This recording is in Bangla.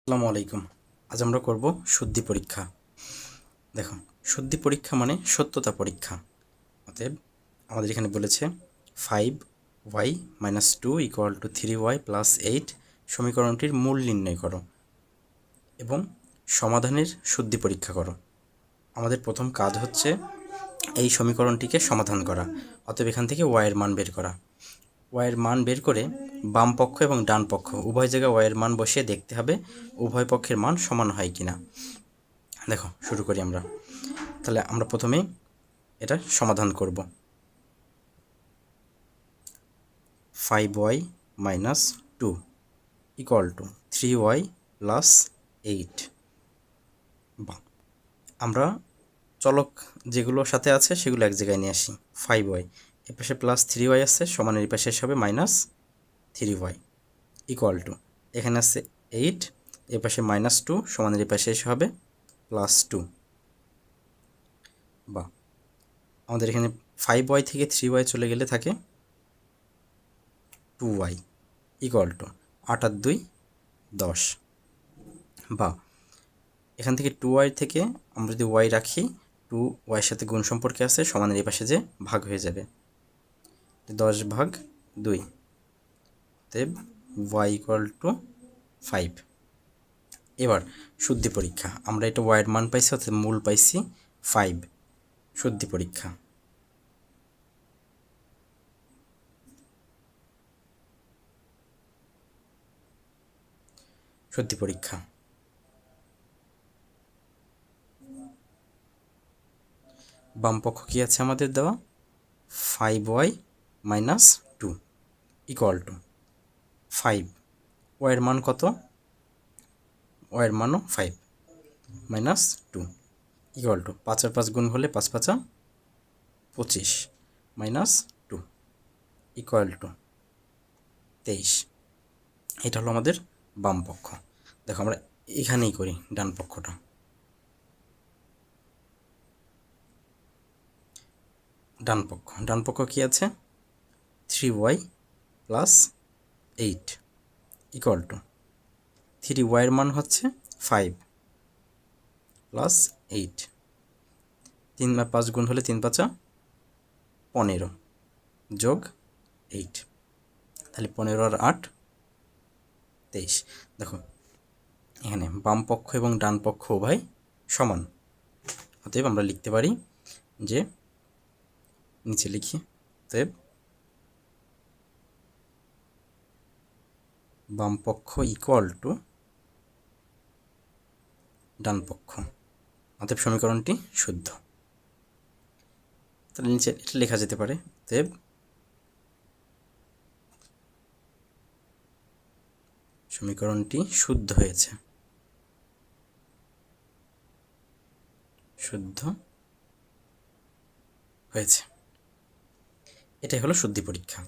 আসসালামু আলাইকুম। আজ আমরা করব শুদ্ধি পরীক্ষা। দেখো, শুদ্ধি পরীক্ষা মানে সত্যতা পরীক্ষা। অতএব আমাদের এখানে বলেছে 5y - 2 = 3y + 8 সমীকরণটির মূল নির্ণয় করো এবং সমাধানের শুদ্ধি পরীক্ষা করো। আমাদের প্রথম কাজ হচ্ছে এই সমীকরণটিকে সমাধান করা। অতএব এখান থেকে y এর মান বের করা। y এর মান বের করে বাম পক্ষ এবং ডান পক্ষ উভয় জায়গায় y এর মান বসিয়ে দেখতে হবে উভয় পক্ষের মান সমান হয় কিনা। দেখো, শুরু করি আমরা। তাহলে আমরা প্রথমেই এটা সমাধান করব। 5y - 2 = 3y + 8। আমরা চলক যেগুলো সাথে আছে সেগুলো এক জায়গায় নিয়ে আসি। 5y এর পাশে +3y আছে, সমানের এই পাশে হবে -3y = এখানে আছে 8, এর পাশে -2, সমানের এই পাশে এসে হবে +2। বা আমাদের এখানে 5y থেকে 3y চলে গেলে থাকে 2y = 8 আর 2 10। বা এখান থেকে 2y থেকে আমরা যদি y রাখি, 2y এর সাথে গুণ সম্পর্কে আছে, সমানের এই পাশে যে ভাগ হয়ে যাবে 10/2। অতএব y = 5। এবার শুদ্ধি পরীক্ষা। আমরা এটা y এর মান পাইছি, অর্থাৎ মূল পাইছি 5। শুদ্ধি পরীক্ষা। শুদ্ধি পরীক্ষা। বাম পক্ষ কি আছে আমাদের দেওয়া? 5y - 2 = 5। y এর মান কত? y এর মানও 5 - 2 = 5 আর 5 গুণ হলে 5 5 25 -2 = 23। এটা হলো আমাদের বাম পক্ষ। দেখো, আমরা এখানেই করি ডান পক্ষটা। ডান পক্ষ কি আছে? 3y + 8 = 3y এর মান হচ্ছে 5 + 8। 3 আর 5 গুণ হলে 3 5 15 যোগ 8, তাহলে 15 আর 8 23। দেখো, এখানে বাম পক্ষ এবং ডান পক্ষ উভয় সমান। অতএব আমরা লিখতে পারি যে, নিচে লিখি, অতএব বাম পক্ষ = ডান পক্ষ। অতএব সমীকরণটি শুদ্ধ। তাহলে নিচে এটা লেখা যেতে পারে, অতএব সমীকরণটি শুদ্ধ হয়েছে। শুদ্ধ হয়েছে। এটাই হলো শুদ্ধি পরীক্ষা।